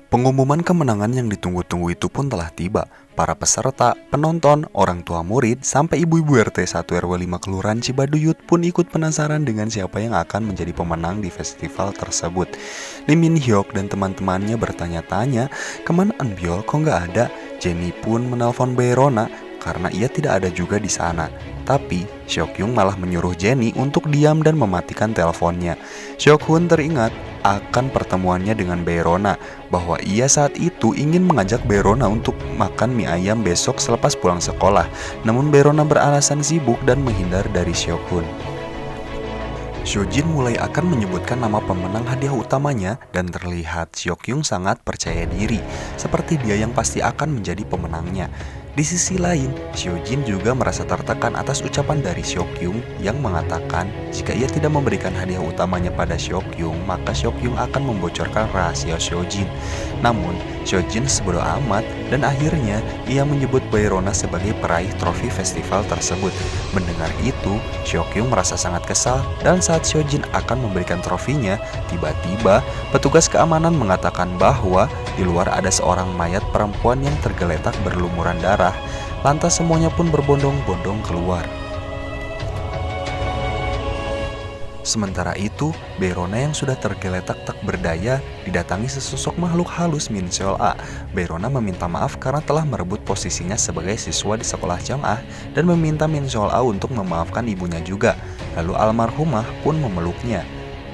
Pengumuman kemenangan yang ditunggu-tunggu itu pun telah tiba. Para peserta, penonton, orang tua murid, sampai ibu-ibu RT 1 RW 5 Kelurahan Cibaduyut pun ikut penasaran dengan siapa yang akan menjadi pemenang di festival tersebut. Lee Min Hyuk dan teman-temannya bertanya-tanya, kemana Eunbyul kok nggak ada? Jennie pun menelpon Baerona karena ia tidak ada juga di sana. Tapi Seokhyung malah menyuruh Jennie untuk diam dan mematikan teleponnya. Seokhun teringat akan pertemuannya dengan Baerona, bahwa ia saat itu ingin mengajak Baerona untuk makan mie ayam besok selepas pulang sekolah. Namun Baerona beralasan sibuk dan menghindar dari Seokhun. Seojin mulai akan menyebutkan nama pemenang hadiah utamanya dan terlihat Seokhyung sangat percaya diri, seperti dia yang pasti akan menjadi pemenangnya. Di sisi lain, Seojin juga merasa tertekan atas ucapan dari Seokhyung yang mengatakan jika ia tidak memberikan hadiah utamanya pada Seokhyung, maka Seokhyung akan membocorkan rahasia Seojin. Namun, Seojin sebodoh amat dan akhirnya ia menyebut Baerona sebagai peraih trofi festival tersebut. Mendengar itu, Seokhyung merasa sangat kesal dan saat Seojin akan memberikan trofinya, tiba-tiba petugas keamanan mengatakan bahwa di luar ada seorang mayat perempuan yang tergeletak berlumuran darah. Lantas semuanya pun berbondong-bondong keluar. Sementara itu, Baerona yang sudah tergeletak tak berdaya didatangi sesosok makhluk halus Min Seol-a. Baerona meminta maaf karena telah merebut posisinya sebagai siswa di sekolah Jang-ah dan meminta Min Seol-a untuk memaafkan ibunya juga. Lalu almarhumah pun memeluknya.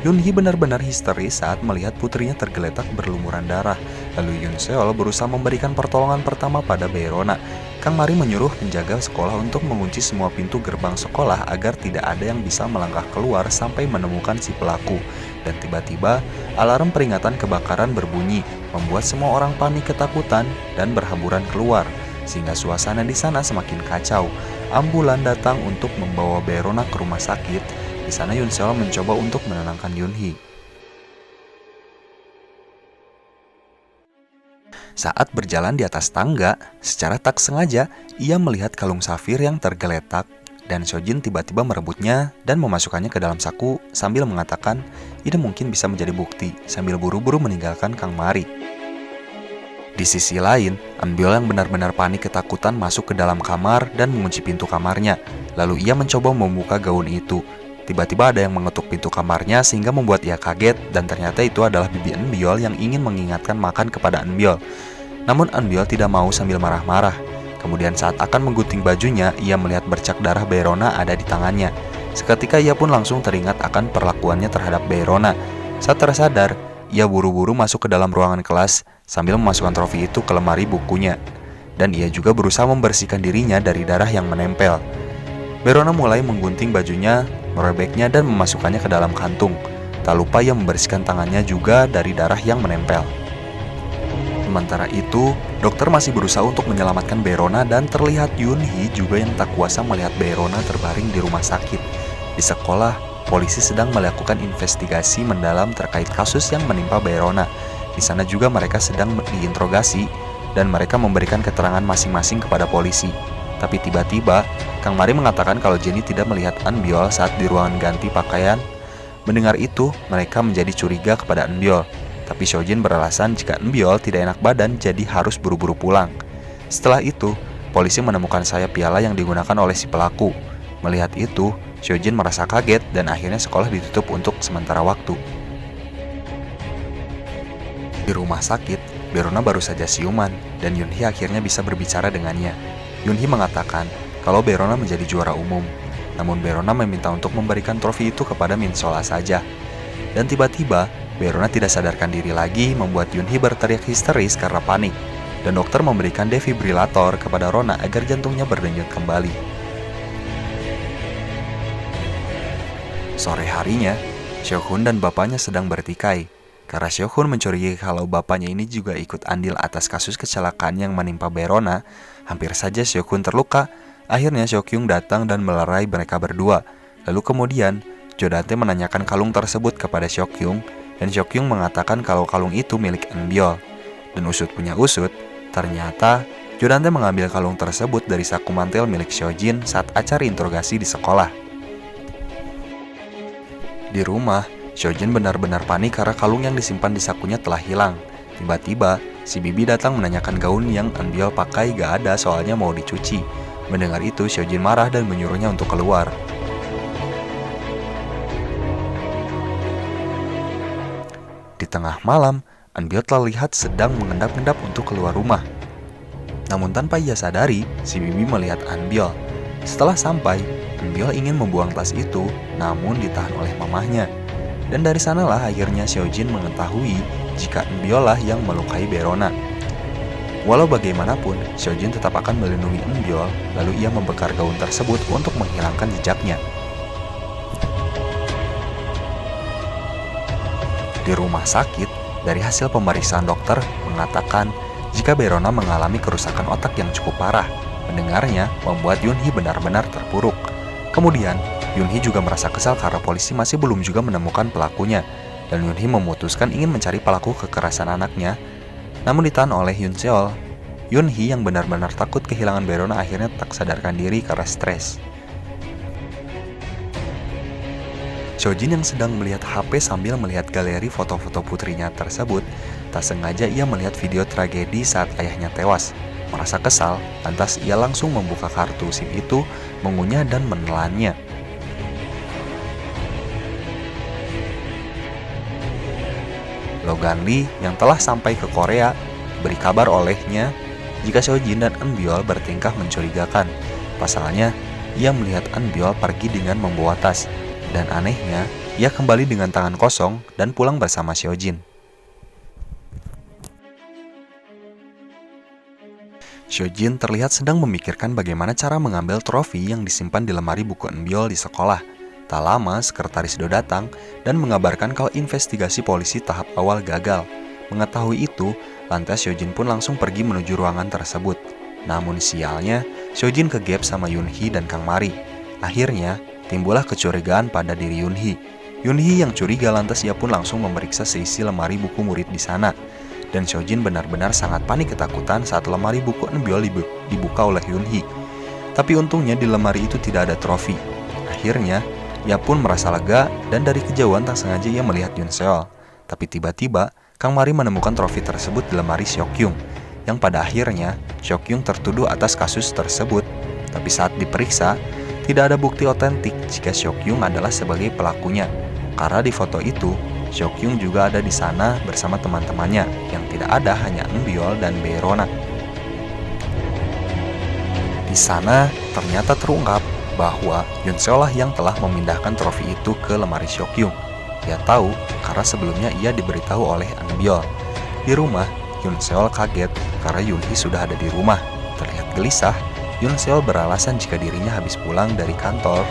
Yoon-hee benar-benar histeris saat melihat putrinya tergeletak berlumuran darah. Lalu Yoon Seol berusaha memberikan pertolongan pertama pada Baerona. Kang Mari menyuruh penjaga sekolah untuk mengunci semua pintu gerbang sekolah agar tidak ada yang bisa melangkah keluar sampai menemukan si pelaku. Dan tiba-tiba, alarm peringatan kebakaran berbunyi, membuat semua orang panik ketakutan dan berhamburan keluar, sehingga suasana di sana semakin kacau. Ambulan datang untuk membawa Baerona ke rumah sakit. Di sana Yoon Seol mencoba untuk menenangkan Yoon-hee. Saat berjalan di atas tangga, secara tak sengaja ia melihat kalung safir yang tergeletak dan Seojin tiba-tiba merebutnya dan memasukkannya ke dalam saku sambil mengatakan ini mungkin bisa menjadi bukti sambil buru-buru meninggalkan Kang Mari. Di sisi lain, Eunbyul yang benar-benar panik ketakutan masuk ke dalam kamar dan mengunci pintu kamarnya. Lalu ia mencoba membuka gaun itu. Tiba-tiba ada yang mengetuk pintu kamarnya sehingga membuat ia kaget dan ternyata itu adalah bibi Eunbyul yang ingin mengingatkan makan kepada Eunbyul. Namun Eunbyul tidak mau sambil marah-marah. Kemudian saat akan menggunting bajunya, ia melihat bercak darah Baerona ada di tangannya. Seketika ia pun langsung teringat akan perlakuannya terhadap Baerona. Saat tersadar, ia buru-buru masuk ke dalam ruangan kelas sambil memasukkan trofi itu ke lemari bukunya. Dan ia juga berusaha membersihkan dirinya dari darah yang menempel. Baerona mulai menggunting bajunya, merobeknya dan memasukkannya ke dalam kantung. Tak lupa ia membersihkan tangannya juga dari darah yang menempel. Sementara itu, dokter masih berusaha untuk menyelamatkan Baerona dan terlihat Yoon-hee juga yang tak kuasa melihat Baerona terbaring di rumah sakit. Di sekolah, polisi sedang melakukan investigasi mendalam terkait kasus yang menimpa Baerona. Di sana juga mereka sedang diinterogasi dan mereka memberikan keterangan masing-masing kepada polisi. Tapi tiba-tiba, Kang Mari mengatakan kalau Jennie tidak melihat Eunbyul saat di ruangan ganti pakaian. Mendengar itu, mereka menjadi curiga kepada Eunbyul. Tapi Seojin beralasan jika Eunbyul tidak enak badan jadi harus buru-buru pulang. Setelah itu, polisi menemukan sayap piala yang digunakan oleh si pelaku. Melihat itu, Seojin merasa kaget dan akhirnya sekolah ditutup untuk sementara waktu. Di rumah sakit, Baerona baru saja siuman dan Yoon-hee akhirnya bisa berbicara dengannya. Yoon-hee mengatakan kalau Baerona menjadi juara umum, namun Baerona meminta untuk memberikan trofi itu kepada Min Seol-a saja. Dan tiba-tiba, Baerona tidak sadarkan diri lagi membuat Yoon-hee berteriak histeris karena panik, dan dokter memberikan defibrilator kepada Rona agar jantungnya berdenyut kembali. Sore harinya, Seokhun dan bapaknya sedang bertikai, karena Seokhun mencurigai kalau bapaknya ini juga ikut andil atas kasus kecelakaan yang menimpa Baerona. Hampir saja Seokhun terluka. Akhirnya Seokhyung datang dan melerai mereka berdua. Lalu kemudian, Jo Dante menanyakan kalung tersebut kepada Seokhyung, dan Seokhyung mengatakan kalau kalung itu milik Eunbyul. Dan usut punya usut, ternyata Jo Dante mengambil kalung tersebut dari saku mantel milik Seojin saat acara interogasi di sekolah. Di rumah, Seojin benar-benar panik karena kalung yang disimpan di sakunya telah hilang. Tiba-tiba, si Bibi datang menanyakan gaun yang Eunbyul pakai gak ada soalnya mau dicuci. Mendengar itu, Seojin marah dan menyuruhnya untuk keluar. Di tengah malam, Eunbyul terlihat sedang mengendap-endap untuk keluar rumah. Namun tanpa ia sadari, si Bibi melihat Eunbyul. Setelah sampai, Eunbyul ingin membuang tas itu, namun ditahan oleh mamahnya. Dan dari sanalah akhirnya Seojin mengetahui jika Eunbyul lah yang melukai Baerona. Walau bagaimanapun, Seojin tetap akan melindungi Eunbyul, lalu ia membakar gaun tersebut untuk menghilangkan jejaknya. Di rumah sakit, dari hasil pemeriksaan dokter mengatakan jika Baerona mengalami kerusakan otak yang cukup parah. Mendengarnya membuat Yoonhee benar-benar terpuruk. Kemudian, Yoonhee juga merasa kesal karena polisi masih belum juga menemukan pelakunya, dan Yoonhee memutuskan ingin mencari pelaku kekerasan anaknya. Namun ditahan oleh Yoon Seol. Yoonhee yang benar-benar takut kehilangan Baerona akhirnya tak sadarkan diri karena stres. Seojin yang sedang melihat HP sambil melihat galeri foto-foto putrinya tersebut, tak sengaja ia melihat video tragedi saat ayahnya tewas. Merasa kesal, lantas ia langsung membuka kartu SIM itu, mengunyah dan menelannya. Logan Lee yang telah sampai ke Korea beri kabar olehnya jika Seojin dan Eunbyul bertingkah mencurigakan. Pasalnya, ia melihat Eunbyul pergi dengan membawa tas, dan anehnya, ia kembali dengan tangan kosong dan pulang bersama Seojin. Seojin terlihat sedang memikirkan bagaimana cara mengambil trofi yang disimpan di lemari buku Eunbyul di sekolah. Tak lama, sekretaris Do datang dan mengabarkan kalau investigasi polisi tahap awal gagal. Mengetahui itu, lantas Seojin pun langsung pergi menuju ruangan tersebut. Namun sialnya, Seojin kegap sama Yoonhee dan Kang Mari. Akhirnya, timbullah kecurigaan pada diri Yoonhee. Yoonhee yang curiga lantas ia pun langsung memeriksa seisi lemari buku murid di sana. Dan Seojin benar-benar sangat panik ketakutan saat lemari buku Eunbyul dibuka oleh Yoonhee. Tapi untungnya di lemari itu tidak ada trofi. Akhirnya, ia pun merasa lega dan dari kejauhan tak sengaja ia melihat Yoon Seol. Tapi tiba-tiba, Kang Mari menemukan trofi tersebut di lemari Seokkyung, yang pada akhirnya Seokkyung tertuduh atas kasus tersebut. Tapi saat diperiksa, tidak ada bukti otentik jika Seokkyung adalah sebagai pelakunya. Karena di foto itu, Seokkyung juga ada di sana bersama teman-temannya, yang tidak ada hanya Eunbyul dan Baerona. Di sana ternyata terungkap bahwa Yoon Seol lah yang telah memindahkan trofi itu ke lemari Seokkyung. Ia tahu karena sebelumnya ia diberitahu oleh Eunbyul. Di rumah, Yoon Seol kaget karena Yoonhee sudah ada di rumah. Terlihat gelisah, Yoon Seol beralasan jika dirinya habis pulang dari kantor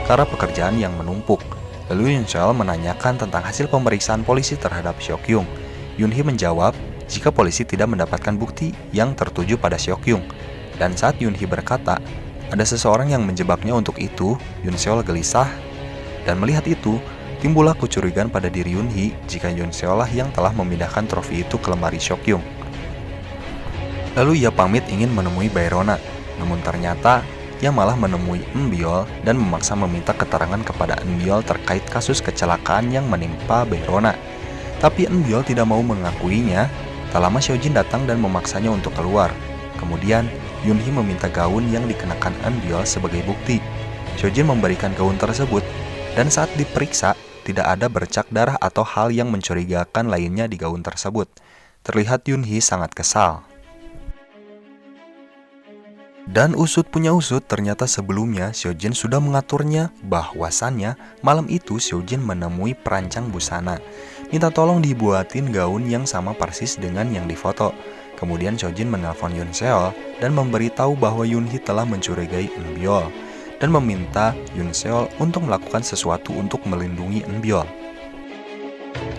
karena pekerjaan yang menumpuk. Lalu Yoon Seol menanyakan tentang hasil pemeriksaan polisi terhadap Seokkyung. Yoonhee menjawab jika polisi tidak mendapatkan bukti yang tertuju pada Seokkyung. Dan saat Yoonhee berkata, ada seseorang yang menjebaknya untuk itu, Yoon Seol gelisah. Dan melihat itu, timbullah kecurigaan pada diri Yoonhee jika Yoon Seol lah yang telah memindahkan trofi itu ke lemari Seokkyung. Lalu ia pamit ingin menemui Baerona, namun ternyata ia malah menemui Eunbyul dan memaksa meminta keterangan kepada Eunbyul terkait kasus kecelakaan yang menimpa Baerona. Tapi Eunbyul tidak mau mengakuinya. Tak lama Seojin datang dan memaksanya untuk keluar. Kemudian Yoonhee meminta gaun yang dikenakan Eunbyul sebagai bukti. Seojin memberikan gaun tersebut, dan saat diperiksa tidak ada bercak darah atau hal yang mencurigakan lainnya di gaun tersebut. Terlihat Yoonhee sangat kesal. Dan usut punya usut, ternyata sebelumnya Seojin sudah mengaturnya bahwasannya malam itu Seojin menemui perancang busana, minta tolong dibuatin gaun yang sama persis dengan yang difoto. Kemudian Seojin menelpon Yoon Seol dan memberitahu bahwa Yoonhee telah mencurigai Eunbyul dan meminta Yoon Seol untuk melakukan sesuatu untuk melindungi Eunbyul.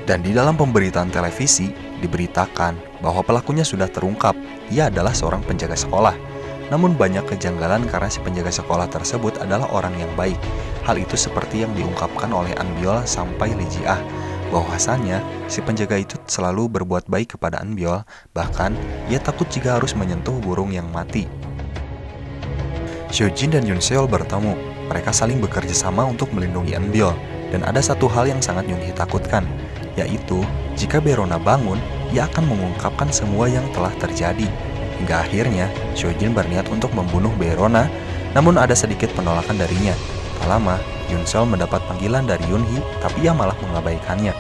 Dan di dalam pemberitaan televisi diberitakan bahwa pelakunya sudah terungkap. Ia adalah seorang penjaga sekolah. Namun banyak kejanggalan karena si penjaga sekolah tersebut adalah orang yang baik. Hal itu seperti yang diungkapkan oleh Eunbyul sampai Lee Ji-ah, bahwasannya si penjaga itu selalu berbuat baik kepada Eunbyul, bahkan ia takut jika harus menyentuh burung yang mati. Seojin dan Yoon Seol bertemu. Mereka saling bekerja sama untuk melindungi Eunbyul, dan ada satu hal yang sangat Yoonhee takutkan, yaitu jika Baerona bangun, ia akan mengungkapkan semua yang telah terjadi. Hingga akhirnya, Sojin berniat untuk membunuh Baerona, namun ada sedikit penolakan darinya. Tak lama, Yoon Sol mendapat panggilan dari Yoon Hee, tapi ia malah mengabaikannya.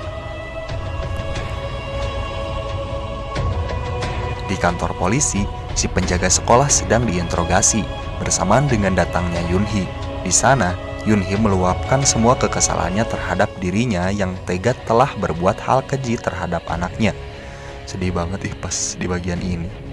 Di kantor polisi, si penjaga sekolah sedang diinterogasi bersamaan dengan datangnya Yoon Hee. Di sana, Yoon Hee meluapkan semua kekesalannya terhadap dirinya yang tega telah berbuat hal keji terhadap anaknya. Sedih banget pas di bagian ini.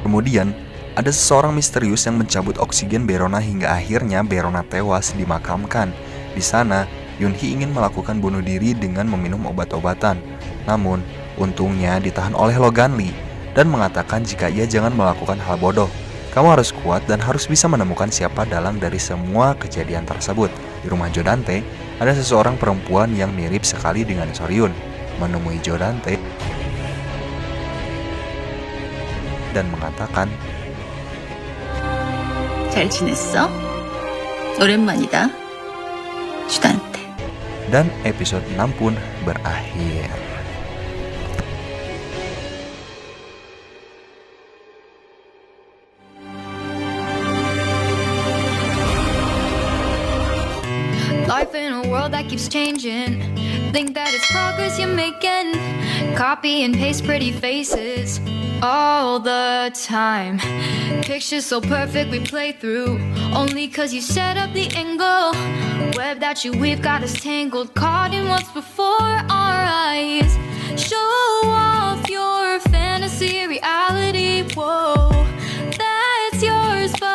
Kemudian, ada seseorang misterius yang mencabut oksigen Baerona hingga akhirnya Baerona tewas dimakamkan. Di sana, Yoon Hee ingin melakukan bunuh diri dengan meminum obat-obatan. Namun, untungnya ditahan oleh Logan Lee dan mengatakan jika ia jangan melakukan hal bodoh. Kamu harus kuat dan harus bisa menemukan siapa dalang dari semua kejadian tersebut. Di rumah Jo Dante, ada seseorang perempuan yang mirip sekali dengan Soryun. Menemui Jo Dante dan mengatakan, 잘 지냈어? 오랜만이다. 주단테. dan episode 6 pun berakhir. Life in a world that keeps changing. Think that it's progress you're making. Copy and paste pretty faces all the time. Pictures so perfect we play through, only cause you set up the angle. Web that you weave got us tangled, caught in what's before our eyes. Show off your fantasy reality, whoa, that's yours but